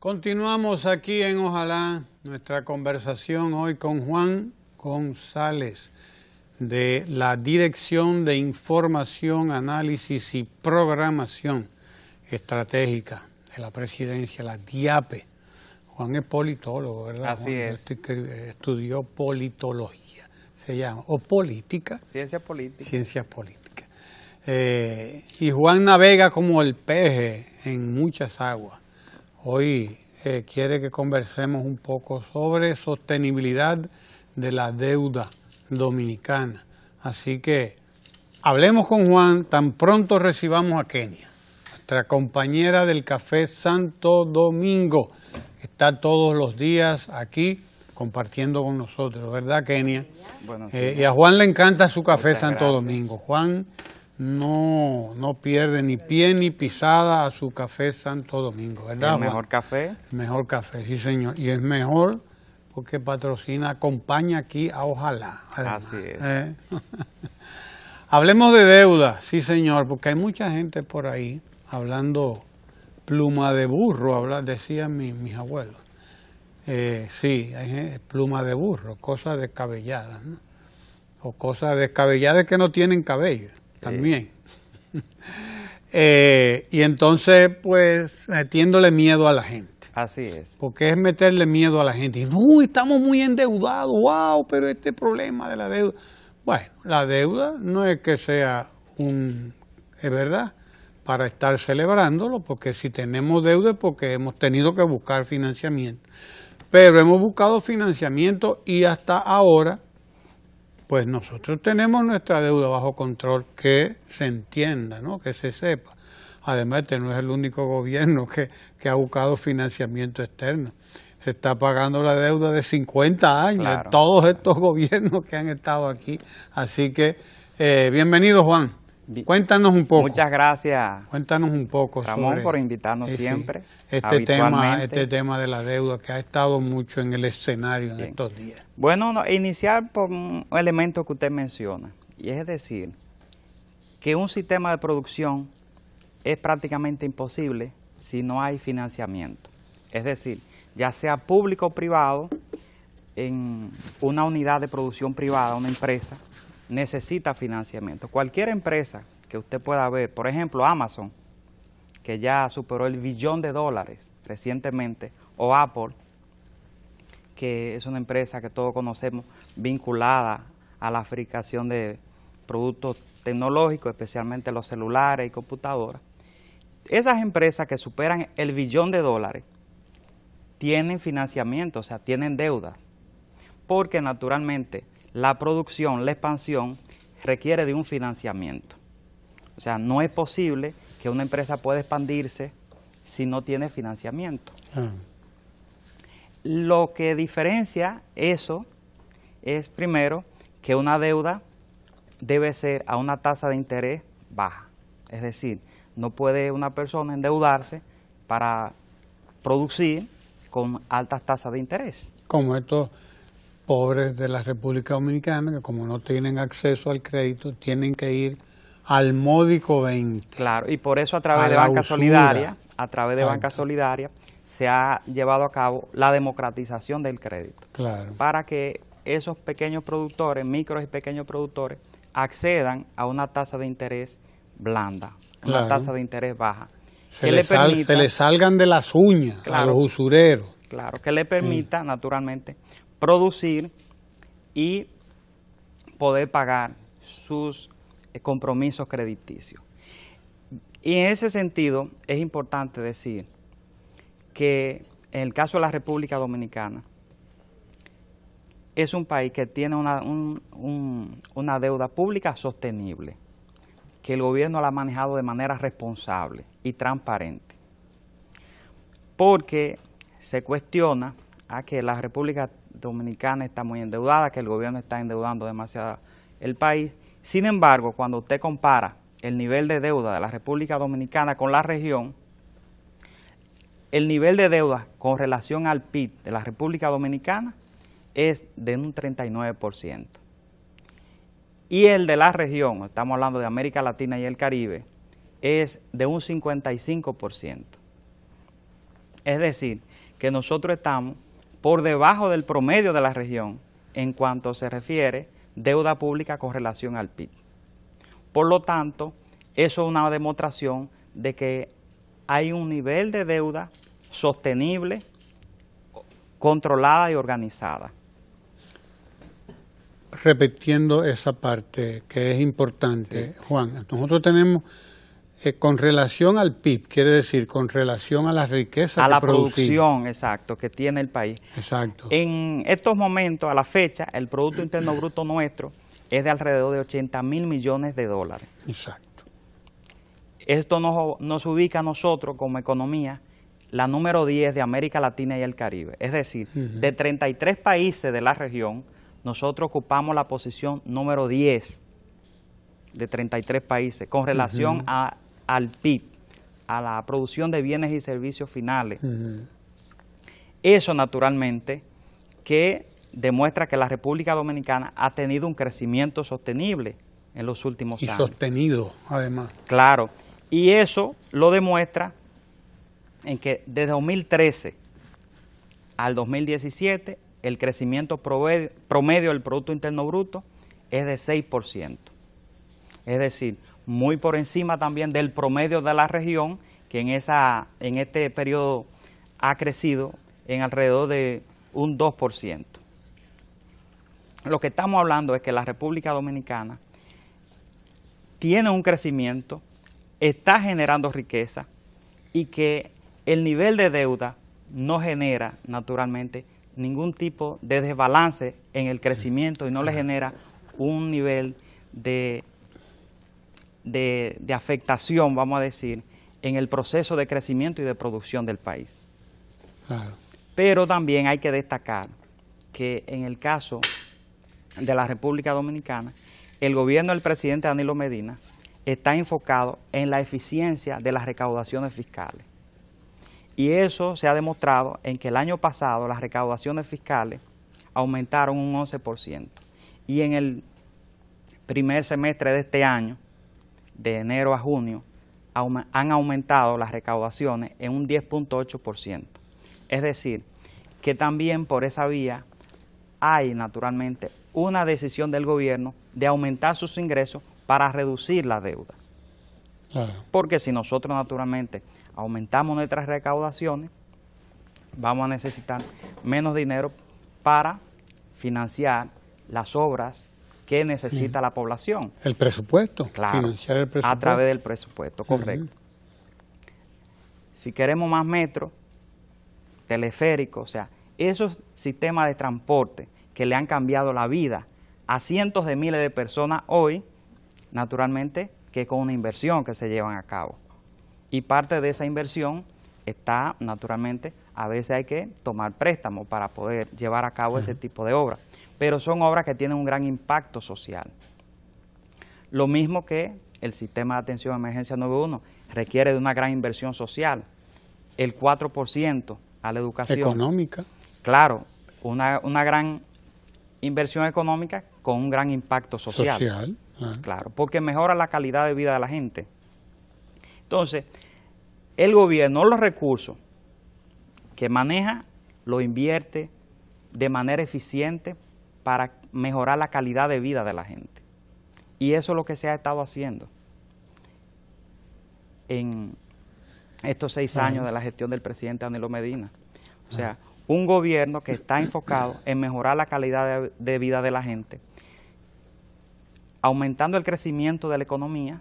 Continuamos aquí en Ojalá, nuestra conversación hoy con Juan González de la Dirección de Información, Análisis y Programación Estratégica de la Presidencia, la DIAPE. Juan es politólogo, ¿verdad? Así Juan es. Estudió politología, se llama, o política. Ciencia política. Ciencias políticas. Y Juan navega como el peje en muchas aguas. Hoy quiere que conversemos un poco sobre sostenibilidad de la deuda dominicana. Así que hablemos con Juan tan pronto recibamos a Kenia, nuestra compañera del Café Santo Domingo. Está todos los días aquí compartiendo con nosotros, ¿verdad, Kenia? Bueno, Y a Juan le encanta su Café muchas Santo gracias. Domingo. Juan no pierde ni pie ni pisada a su Café Santo Domingo, ¿verdad, El Juan? mejor café. El mejor café, sí, señor. Y es mejor porque patrocina, acompaña aquí a Ojalá. Además, Así es. Hablemos de deuda, sí, señor, porque hay mucha gente por ahí hablando pluma de burro, decían mis abuelos. Sí, hay pluma de burro, cosas descabelladas, ¿no? O cosas descabelladas que no tienen cabello, también. Y entonces, pues, metiéndole miedo a la gente. Así es. Porque es meterle miedo a la gente. Y no, estamos muy endeudados, wow, pero este problema de la deuda. Bueno, la deuda no es que sea es verdad, para estar celebrándolo, porque si tenemos deuda es porque hemos tenido que buscar financiamiento. Pero hemos buscado financiamiento y hasta ahora, pues nosotros tenemos nuestra deuda bajo control, que se entienda, ¿no? Que se sepa. Además, este no es el único gobierno que ha buscado financiamiento externo. Se está pagando la deuda de 50 años, Claro. de todos estos gobiernos que han estado aquí. Así que, bienvenido, Juan. Cuéntanos un poco. Muchas gracias, Cuéntanos un poco Ramón, sobre por invitarnos sí, siempre. este habitualmente. tema de la deuda que ha estado mucho en el escenario en Bien. estos días. Bueno, iniciar por un elemento que usted menciona, y es decir, que un sistema de producción es prácticamente imposible si no hay financiamiento. Es decir, ya sea público o privado, en una unidad de producción privada, una empresa, necesita financiamiento. Cualquier empresa que usted pueda ver, por ejemplo Amazon, que ya superó el $1 billón recientemente, o Apple, que es una empresa que todos conocemos vinculada a la fabricación de productos tecnológicos, especialmente los celulares y computadoras. Esas empresas que superan el $1 billón tienen financiamiento, o sea, tienen deudas, porque naturalmente la producción, la expansión requiere de un financiamiento. O sea, no es posible que una empresa pueda expandirse si no tiene financiamiento. Lo que diferencia eso es, primero, que una deuda debe ser a una tasa de interés baja. Es decir, no puede una persona endeudarse para producir con altas tasas de interés. Como estos pobres de la República Dominicana, que como no tienen acceso al crédito, tienen que ir al módico 20. Claro, y por eso a través de Banca Solidaria, se ha llevado a cabo la democratización del crédito. Claro. Para que esos pequeños productores, micros y pequeños productores, accedan a una tasa de interés blanda, Claro. una tasa de interés baja. Se les salgan de las uñas, claro, a los usureros. Claro, que le permita, naturalmente, producir y poder pagar sus compromisos crediticios. Y en ese sentido es importante decir que en el caso de la República Dominicana es un país que tiene una deuda pública sostenible, que el gobierno la ha manejado de manera responsable y transparente, porque se cuestiona a que la República Dominicana está muy endeudada, que el gobierno está endeudando demasiado el país. Sin embargo, cuando usted compara el nivel de deuda de la República Dominicana con la región, el nivel de deuda con relación al PIB de la República Dominicana es de un 39%. Y el de la región, estamos hablando de América Latina y el Caribe, es de un 55%. Es decir, que nosotros estamos por debajo del promedio de la región en cuanto se refiere deuda pública con relación al PIB. Por lo tanto, eso es una demostración de que hay un nivel de deuda sostenible, controlada y organizada. Repitiendo esa parte que es importante, sí. Juan, nosotros tenemos con relación al PIB, quiere decir con relación a la riqueza a que la producimos. Producción, exacto, que tiene el país. Exacto. En estos momentos, a la fecha, el Producto Interno Bruto nuestro es de alrededor de 80.000 millones de dólares. Exacto. Esto nos ubica a nosotros como economía la número 10 de América Latina y el Caribe. Es decir, de 33 países de la región, nosotros ocupamos la posición número 10 de 33 países con relación al PIB, a la producción de bienes y servicios finales. Eso naturalmente que demuestra que la República Dominicana ha tenido un crecimiento sostenible en los últimos años. Y sostenido, además. Claro, y eso lo demuestra en que desde 2013 al 2017 el crecimiento promedio del Producto Interno Bruto es de 6%. Es decir, muy por encima también del promedio de la región, que en este periodo ha crecido en alrededor de un 2%. Lo que estamos hablando es que la República Dominicana tiene un crecimiento, está generando riqueza y que el nivel de deuda no genera naturalmente ningún tipo de desbalance en el crecimiento y no le genera un nivel de afectación, vamos a decir, en el proceso de crecimiento y de producción del país. Claro. Pero también hay que destacar que en el caso de la República Dominicana, el gobierno del presidente Danilo Medina está enfocado en la eficiencia de las recaudaciones fiscales. Y eso se ha demostrado en que el año pasado las recaudaciones fiscales aumentaron un 11%. Y en el primer semestre de este año, de enero a junio, han aumentado las recaudaciones en un 10.8%. Es decir, que también por esa vía hay naturalmente una decisión del gobierno de aumentar sus ingresos para reducir la deuda. Claro. Porque si nosotros naturalmente aumentamos nuestras recaudaciones, vamos a necesitar menos dinero para financiar las obras que necesita la población. El presupuesto, claro, financiar el presupuesto. A través del presupuesto, correcto. Si queremos más metro, teleférico, o sea, esos sistemas de transporte que le han cambiado la vida a cientos de miles de personas hoy, naturalmente que con una inversión que se llevan a cabo. Y parte de esa inversión está, naturalmente, a veces hay que tomar préstamos para poder llevar a cabo ese tipo de obras. Pero son obras que tienen un gran impacto social. Lo mismo que el sistema de atención a emergencia 911 requiere de una gran inversión social. El 4% a la educación. Económica. Claro, una gran inversión económica con un gran impacto social. Claro, porque mejora la calidad de vida de la gente. Entonces, el gobierno, los recursos que maneja, lo invierte de manera eficiente para mejorar la calidad de vida de la gente. Y eso es lo que se ha estado haciendo en estos 6 años de la gestión del presidente Danilo Medina. O sea, un gobierno que está enfocado en mejorar la calidad de vida de la gente, aumentando el crecimiento de la economía,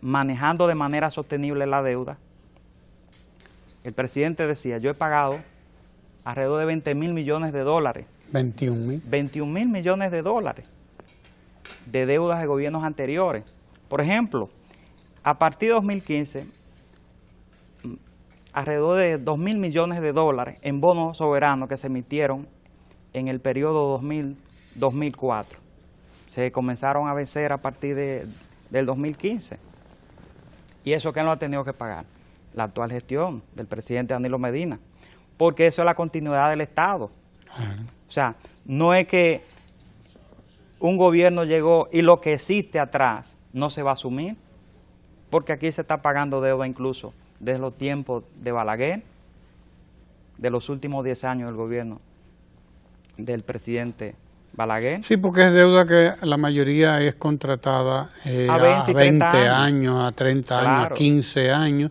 manejando de manera sostenible la deuda. El presidente decía, yo he pagado alrededor de 20.000 millones de dólares. 21.000. 21.000 millones de dólares de deudas de gobiernos anteriores. Por ejemplo, a partir de 2015, alrededor de 2.000 millones de dólares en bonos soberanos que se emitieron en el periodo 2000-2004. O se comenzaron a vencer a partir del 2015. ¿Y eso quién lo ha tenido que pagar? La actual gestión del presidente Danilo Medina, porque eso es la continuidad del Estado. O sea, no es que un gobierno llegó y lo que existe atrás no se va a asumir, porque aquí se está pagando deuda incluso desde los tiempos de Balaguer, de los últimos 10 años del gobierno del presidente Balaguer. Sí, porque es deuda que la mayoría es contratada a 20 años, a 30 años, a 15 años.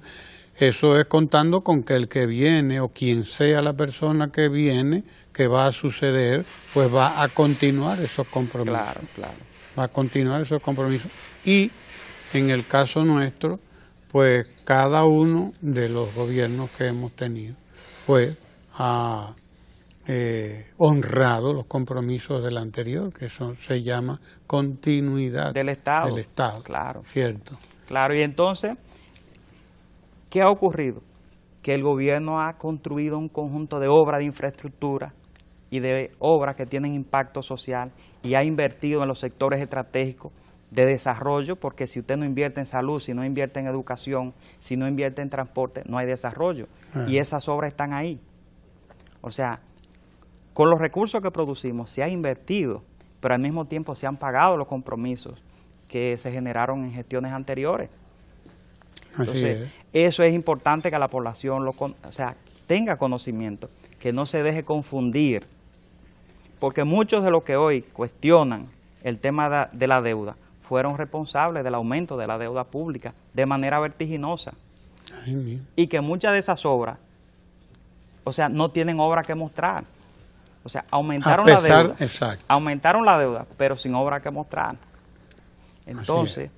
Eso es contando con que el que viene o quien sea la persona que viene, que va a suceder, pues va a continuar esos compromisos. Claro, claro. Va a continuar esos compromisos. Y en el caso nuestro, pues cada uno de los gobiernos que hemos tenido, pues ha honrado los compromisos del anterior, que eso se llama continuidad del Estado. Del Estado, claro. ¿Cierto? Claro, y entonces, ¿qué ha ocurrido? Que el gobierno ha construido un conjunto de obras de infraestructura y de obras que tienen impacto social y ha invertido en los sectores estratégicos de desarrollo, porque si usted no invierte en salud, si no invierte en educación, si no invierte en transporte, no hay desarrollo. Y esas obras están ahí. O sea, con los recursos que producimos se ha invertido, pero al mismo tiempo se han pagado los compromisos que se generaron en gestiones anteriores. Entonces, eso es importante que la población tenga conocimiento, que no se deje confundir, porque muchos de los que hoy cuestionan el tema de la deuda fueron responsables del aumento de la deuda pública de manera vertiginosa. Y que muchas de esas obras, no tienen obra que mostrar. O sea, aumentaron la deuda, pero sin obra que mostrar. Entonces,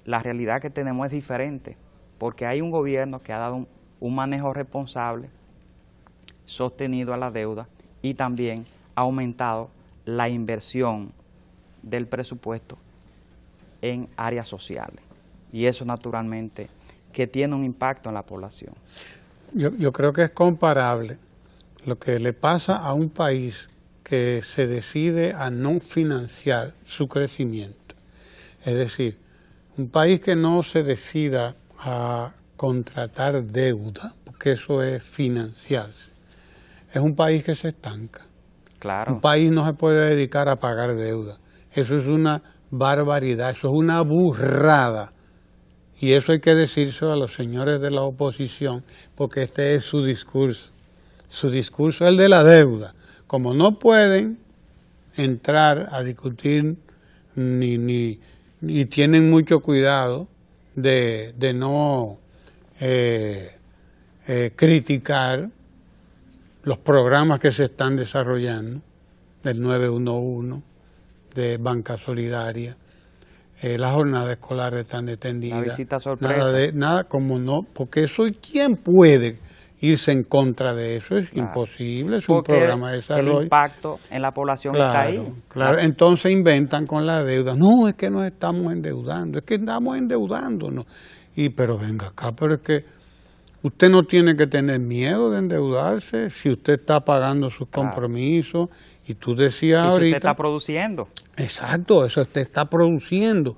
la realidad que tenemos es diferente, porque hay un gobierno que ha dado un manejo responsable, sostenido a la deuda, y también ha aumentado la inversión del presupuesto en áreas sociales. Y eso naturalmente que tiene un impacto en la población. Yo creo que es comparable lo que le pasa a un país que se decide a no financiar su crecimiento. Es decir, un país que no se decida a contratar deuda, porque eso es financiarse, es un país que se estanca. Claro. Un país no se puede dedicar a pagar deuda. Eso es una barbaridad, eso es una burrada. Y eso hay que decírselo a los señores de la oposición, porque este es su discurso. Su discurso es el de la deuda. Como no pueden entrar a discutir ni tienen mucho cuidado de no criticar los programas que se están desarrollando, del 911, de Banca Solidaria, las jornadas escolares están detenidas. La visita sorpresa. Nada como no, porque eso, ¿quién puede irse en contra de eso? Es imposible, es un programa de desarrollo. El impacto en la población está ahí. Claro, entonces inventan con la deuda. No, es que nos estamos endeudando, es que estamos endeudándonos. Pero venga acá, pero es que usted no tiene que tener miedo de endeudarse si usted está pagando sus compromisos. Y tú decías ahorita... usted está produciendo. Exacto, eso usted está produciendo.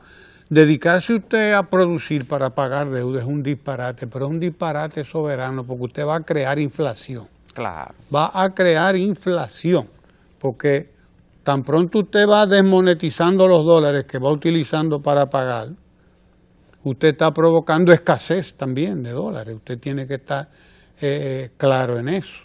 Dedicarse usted a producir para pagar deuda es un disparate, pero es un disparate soberano, porque usted va a crear inflación. Claro. Va a crear inflación, porque tan pronto usted va desmonetizando los dólares que va utilizando para pagar, usted está provocando escasez también de dólares. Usted tiene que estar claro en eso.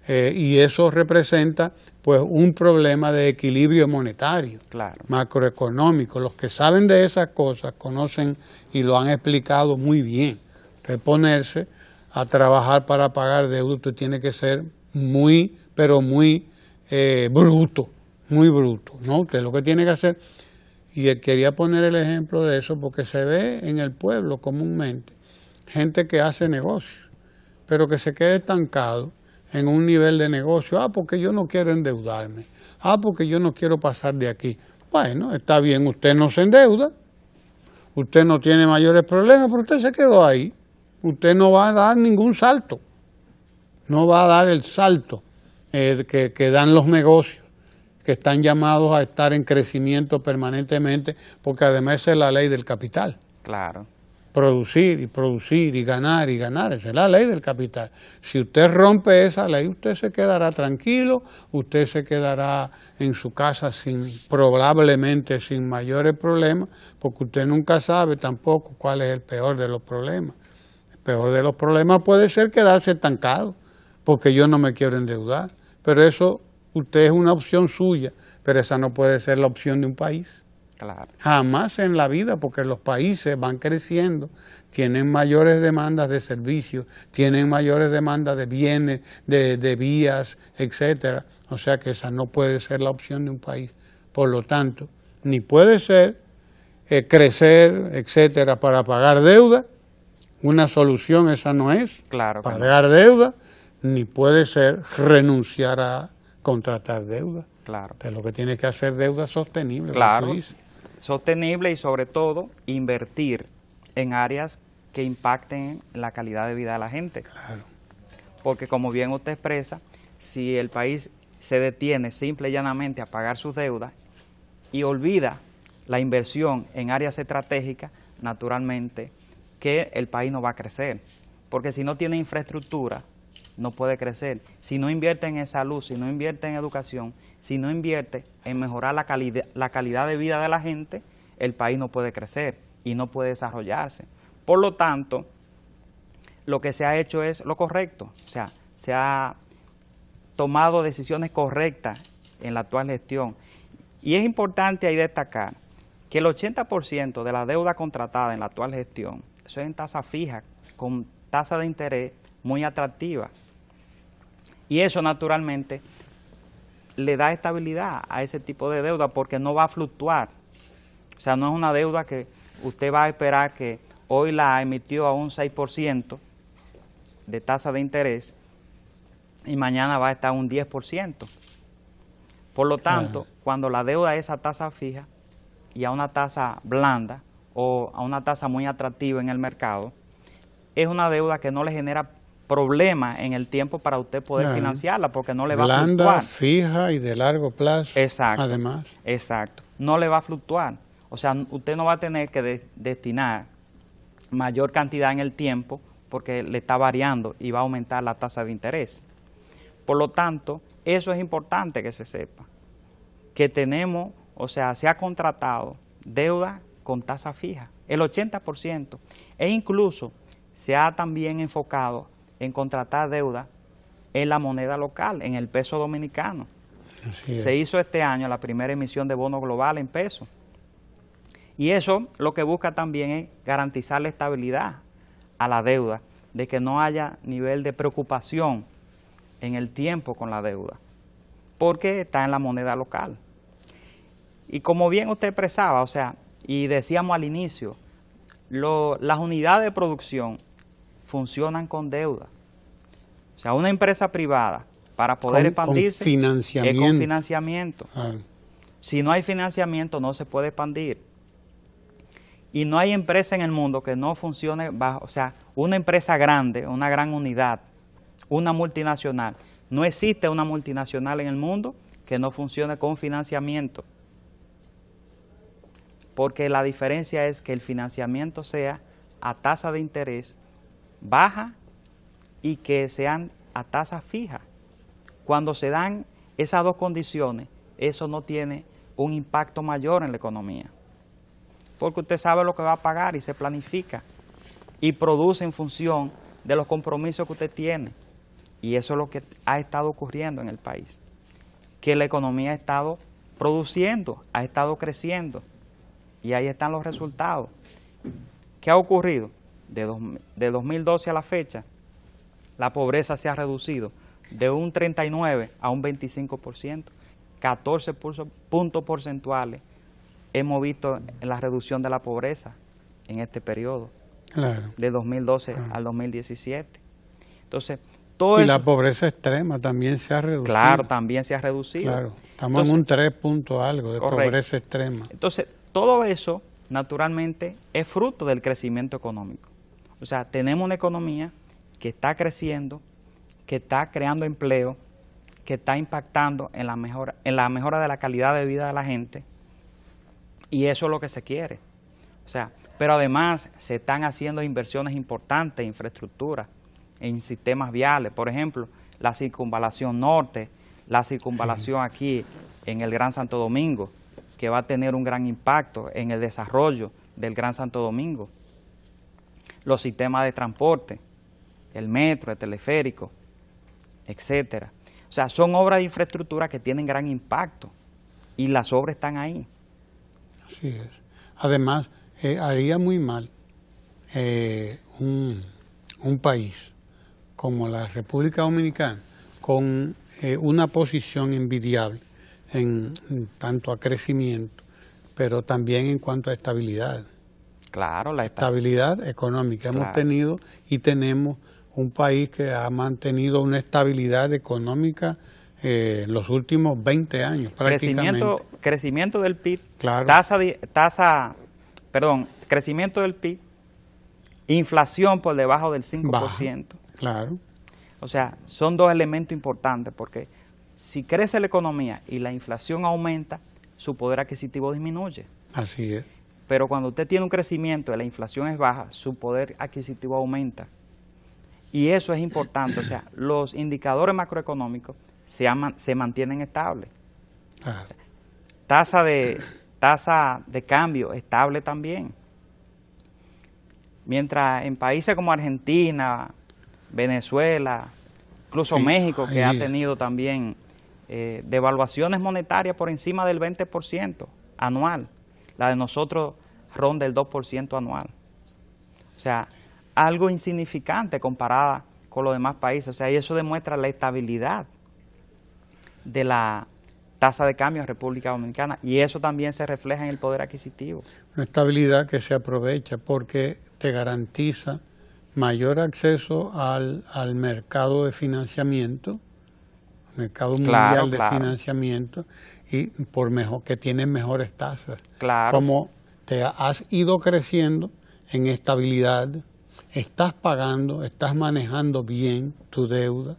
Y eso representa pues un problema de equilibrio monetario, macroeconómico. Los que saben de esas cosas conocen y lo han explicado muy bien. Usted ponerse a trabajar para pagar deuda, usted tiene que ser muy, pero muy bruto, ¿no? Usted lo que tiene que hacer, y quería poner el ejemplo de eso porque se ve en el pueblo comúnmente gente que hace negocios, pero que se queda estancado en un nivel de negocio. Porque yo no quiero endeudarme. Porque yo no quiero pasar de aquí. Bueno, está bien, usted no se endeuda, usted no tiene mayores problemas, pero usted se quedó ahí. Usted no va a dar ningún salto. No va a dar el salto que dan los negocios, que están llamados a estar en crecimiento permanentemente, porque además esa es la ley del capital. Claro. Producir y ganar, esa es la ley del capital. Si usted rompe esa ley, usted se quedará tranquilo, usted se quedará en su casa probablemente sin mayores problemas, porque usted nunca sabe tampoco cuál es el peor de los problemas. El peor de los problemas puede ser quedarse estancado, porque yo no me quiero endeudar, pero eso usted es una opción suya, pero esa no puede ser la opción de un país. Claro. Jamás en la vida, porque los países van creciendo, tienen mayores demandas de servicios, tienen mayores demandas de bienes, de vías, etcétera. O sea que esa no puede ser la opción de un país. Por lo tanto, ni puede ser crecer, etcétera, para pagar deuda. Una solución esa no es. Claro. Pagar deuda, ni puede ser renunciar a contratar deuda. Claro. Entonces, lo que tiene que hacer deuda sostenible. Claro. Sostenible y sobre todo invertir en áreas que impacten la calidad de vida de la gente. Claro. Porque como bien usted expresa, si el país se detiene simple y llanamente a pagar sus deudas y olvida la inversión en áreas estratégicas, naturalmente que el país no va a crecer. Porque si no tiene infraestructura, no puede crecer. Si no invierte en salud, si no invierte en educación, si no invierte en mejorar la calidad de vida de la gente, el país no puede crecer y no puede desarrollarse. Por lo tanto, lo que se ha hecho es lo correcto. O sea, se ha tomado decisiones correctas en la actual gestión. Y es importante ahí destacar que el 80% de la deuda contratada en la actual gestión, eso es en tasa fija, con tasa de interés muy atractiva. Y eso naturalmente le da estabilidad a ese tipo de deuda porque no va a fluctuar. O sea, no es una deuda que usted va a esperar que hoy la emitió a un 6% de tasa de interés y mañana va a estar a un 10%. Por lo tanto, cuando la deuda es a tasa fija y a una tasa blanda o a una tasa muy atractiva en el mercado, es una deuda que no le genera problema en el tiempo para usted poder financiarla porque no le va a fluctuar. Blanda, fija y de largo plazo. Exacto. Además. Exacto. No le va a fluctuar. O sea, usted no va a tener que destinar mayor cantidad en el tiempo porque le está variando y va a aumentar la tasa de interés. Por lo tanto, eso es importante que se sepa. Que tenemos, o sea, se ha contratado deuda con tasa fija, el 80%. E incluso se ha también enfocado en contratar deuda en la moneda local, en el peso dominicano. Se hizo este año la primera emisión de bono global en peso. Y eso lo que busca también es garantizar la estabilidad a la deuda, de que no haya nivel de preocupación en el tiempo con la deuda, porque está en la moneda local. Y como bien usted expresaba, o sea, y decíamos al inicio, las unidades de producción funcionan con deuda. O sea, una empresa privada, para poder expandirse, es con financiamiento. Si no hay financiamiento, no se puede expandir. Y no hay empresa en el mundo que no funcione bajo, o sea, una empresa grande, una gran unidad, una multinacional. No existe una multinacional en el mundo que no funcione con financiamiento. Porque la diferencia es que el financiamiento sea a tasa de interés baja y que sean a tasa fija. Cuando se dan esas dos condiciones, eso no tiene un impacto mayor en la economía. Porque usted sabe lo que va a pagar y se planifica y produce en función de los compromisos que usted tiene. Y eso es lo que ha estado ocurriendo en el país. Que la economía ha estado produciendo, ha estado creciendo. Y ahí están los resultados. ¿Qué ha ocurrido? De 2012 a la fecha, la pobreza se ha reducido de un 39 a un 25%. 14 puntos porcentuales hemos visto en la reducción de la pobreza en este periodo, de 2012 al 2017. Entonces, todo la pobreza extrema también se ha reducido. Claro, también se ha reducido. Claro, estamos en un 3 punto algo de pobreza extrema. Entonces, todo eso, naturalmente, es fruto del crecimiento económico. O sea, tenemos una economía que está creciendo, que está creando empleo, que está impactando en la mejora de la calidad de vida de la gente, y eso es lo que se quiere. O sea, pero además se están haciendo inversiones importantes en infraestructura, en sistemas viales, por ejemplo, la circunvalación norte, la circunvalación aquí en el Gran Santo Domingo, que va a tener un gran impacto en el desarrollo del Gran Santo Domingo. Los sistemas de transporte, el metro, el teleférico, etcétera. O sea, son obras de infraestructura que tienen gran impacto y las obras están ahí. Así es. Además, haría muy mal un país como la República Dominicana, con una posición envidiable en tanto a crecimiento, pero también en cuanto a estabilidad. Claro, la estabilidad económica. Claro. Hemos tenido y tenemos un país que ha mantenido una estabilidad económica los últimos 20 años prácticamente. Crecimiento del PIB, claro. Crecimiento del PIB, inflación por debajo del 5%. Baja, claro. O sea, son dos elementos importantes, porque si crece la economía y la inflación aumenta, su poder adquisitivo disminuye. Así es. Pero cuando usted tiene un crecimiento y la inflación es baja, su poder adquisitivo aumenta. Y eso es importante. O sea, los indicadores macroeconómicos se mantienen estables. Claro. O sea, tasa de cambio estable también. Mientras en países como Argentina, Venezuela, incluso México, que ha tenido también devaluaciones monetarias por encima del 20% anual. La de nosotros ronda el 2% anual. O sea, algo insignificante comparada con los demás países. O sea, y eso demuestra la estabilidad de la tasa de cambio en República Dominicana, y eso también se refleja en el poder adquisitivo. Una estabilidad que se aprovecha porque te garantiza mayor acceso al mercado de financiamiento, mercado mundial de financiamiento, y que tiene mejores tasas. Claro. Como te has ido creciendo en estabilidad, estás pagando, estás manejando bien tu deuda,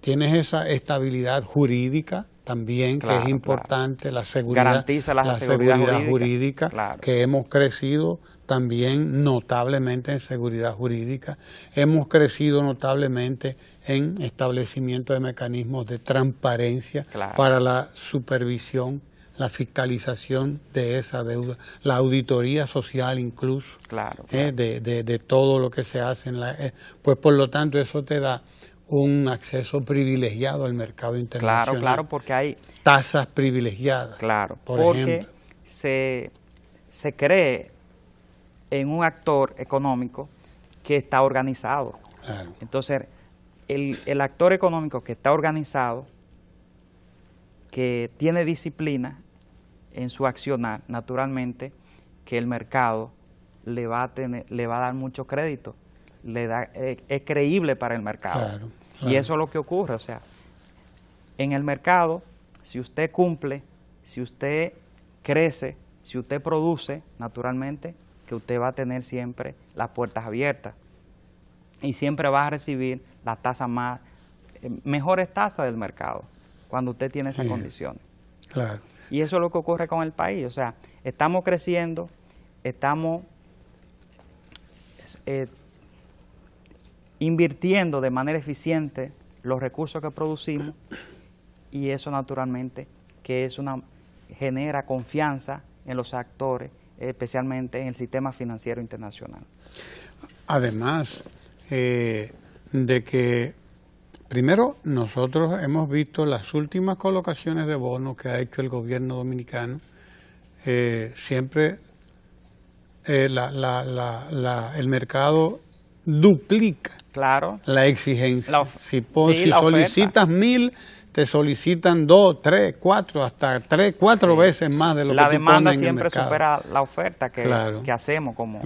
tienes esa estabilidad jurídica también, que es importante, la seguridad, garantiza la seguridad jurídica, que hemos crecido también notablemente en seguridad jurídica, hemos crecido notablemente en establecimiento de mecanismos de transparencia para la supervisión, la fiscalización de esa deuda, la auditoría social incluso, de todo lo que se hace pues por lo tanto eso te da un acceso privilegiado al mercado internacional. Claro, porque hay tasas privilegiadas. Claro, por ejemplo. Se cree en un actor económico que está organizado. Claro. Entonces, el actor económico que está organizado, que tiene disciplina en su accionar, naturalmente que el mercado le va a dar mucho crédito, es creíble para el mercado. Claro. Y eso es lo que ocurre. O sea, en el mercado, si usted cumple, si usted crece, si usted produce, naturalmente que usted va a tener siempre las puertas abiertas y siempre va a recibir las tasas mejores tasas del mercado cuando usted tiene esas condiciones. Claro. Y eso es lo que ocurre con el país. O sea, estamos creciendo, estamos invirtiendo de manera eficiente los recursos que producimos, y eso naturalmente que genera confianza en los actores, especialmente en el sistema financiero internacional. Además de que, primero, nosotros hemos visto las últimas colocaciones de bonos que ha hecho el gobierno dominicano, siempre el mercado duplica la exigencia. Si solicitas 1,000, te solicitan 2, 3, 4, hasta 4 veces más de lo que tú pones en el mercado. La demanda siempre supera la oferta que hacemos como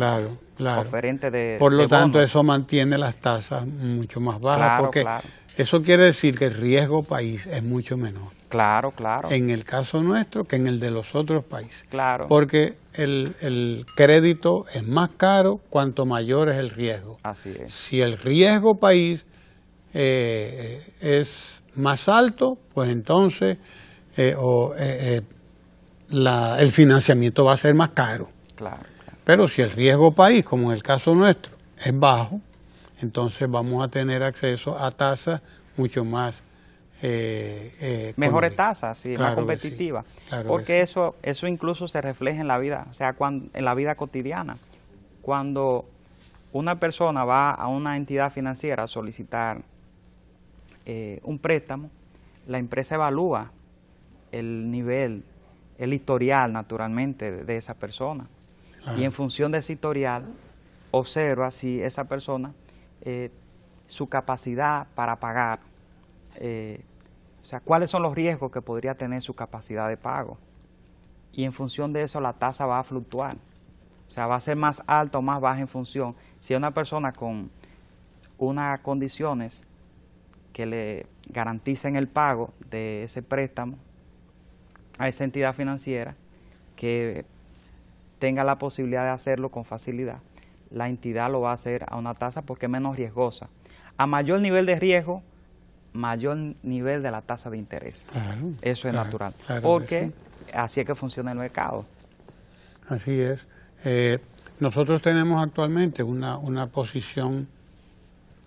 oferente de Por lo tanto, bonos. eso mantiene las tasas mucho más bajas, porque eso quiere decir que el riesgo país es mucho menor. Claro. En el caso nuestro que en el de los otros países. Claro. Porque el crédito es más caro cuanto mayor es el riesgo. Así es. Si el riesgo país es más alto, pues entonces el financiamiento va a ser más caro. Claro. Pero si el riesgo país, como en el caso nuestro, es bajo, entonces vamos a tener acceso a tasas mucho más mejores tasas, sí, claro, más competitivas. sí, claro, porque sí. eso incluso se refleja en la vida, o sea, en la vida cotidiana. Cuando una persona va a una entidad financiera a solicitar un préstamo, la empresa evalúa el nivel, el historial naturalmente de esa persona. Y en función de ese historial, observa si esa persona, su capacidad para pagar, o sea, cuáles son los riesgos que podría tener su capacidad de pago. Y en función de eso la tasa va a fluctuar. O sea, va a ser más alta o más baja en función. Si es una persona con unas condiciones que le garanticen el pago de ese préstamo a esa entidad financiera, que tenga la posibilidad de hacerlo con facilidad, la entidad lo va a hacer a una tasa porque es menos riesgosa. A mayor nivel de riesgo, mayor nivel de la tasa de interés. Claro, eso es natural, claro, porque así es que funciona el mercado. Así es. Nosotros tenemos actualmente una posición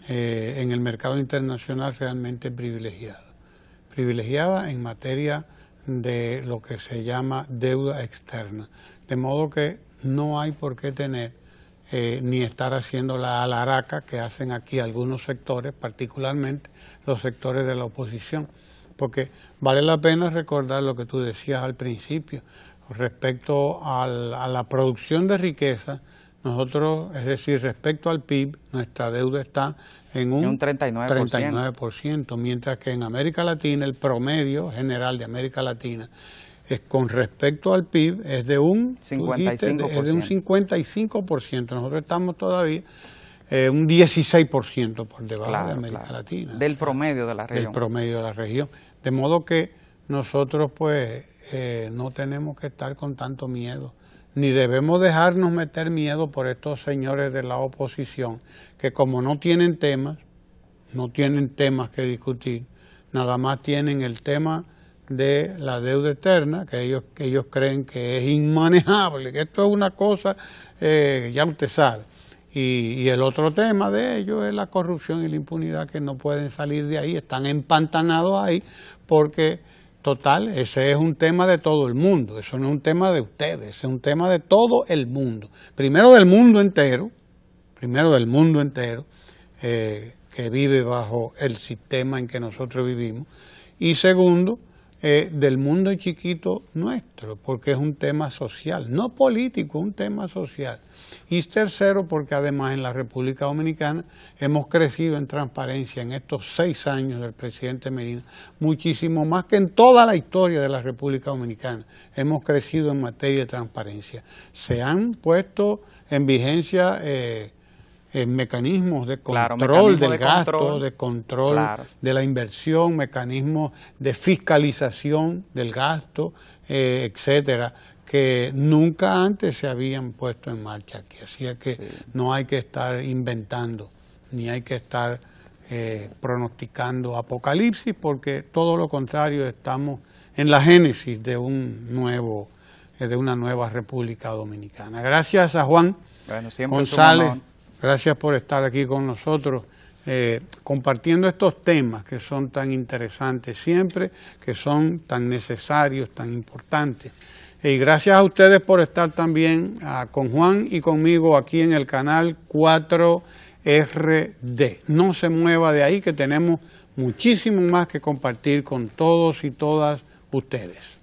en el mercado internacional realmente privilegiada en materia de lo que se llama deuda externa, de modo que no hay por qué tener ni estar haciendo la alaraca que hacen aquí algunos sectores, particularmente los sectores de la oposición, porque vale la pena recordar lo que tú decías al principio respecto a la producción de riqueza. Nosotros, es decir, respecto al PIB, nuestra deuda está en un 39%, mientras que en América Latina, el promedio general de América Latina, con respecto al PIB, es de un 55%. Nosotros estamos todavía un 16% por debajo de América Latina. Del promedio de la región. Del promedio de la región. De modo que nosotros, pues, no tenemos que estar con tanto miedo, ni debemos dejarnos meter miedo por estos señores de la oposición, que como no tienen temas que discutir, nada más tienen el tema de la deuda externa, que ellos creen que es inmanejable, que esto es una cosa, ya usted sabe. Y el otro tema de ellos es la corrupción y la impunidad, que no pueden salir de ahí, están empantanados ahí, porque total, ese es un tema de todo el mundo, eso no es un tema de ustedes, es un tema de todo el mundo. Primero del mundo entero, que vive bajo el sistema en que nosotros vivimos, y segundo, del mundo chiquito nuestro, porque es un tema social, no político, un tema social. Y tercero, porque además en la República Dominicana hemos crecido en transparencia en estos 6 años del presidente Medina, muchísimo más que en toda la historia de la República Dominicana. Hemos crecido en materia de transparencia. Se han puesto en vigencia mecanismos de control del gasto, de control de la inversión, mecanismos de fiscalización del gasto, etcétera, que nunca antes se habían puesto en marcha aquí. Así es que no hay que estar inventando, ni hay que estar pronosticando apocalipsis, porque todo lo contrario, estamos en la génesis de una nueva República Dominicana. Gracias a Juan González, gracias por estar aquí con nosotros, compartiendo estos temas que son tan interesantes siempre, que son tan necesarios, tan importantes. Y gracias a ustedes por estar también con Juan y conmigo aquí en el canal 4RD. No se mueva de ahí, que tenemos muchísimo más que compartir con todos y todas ustedes.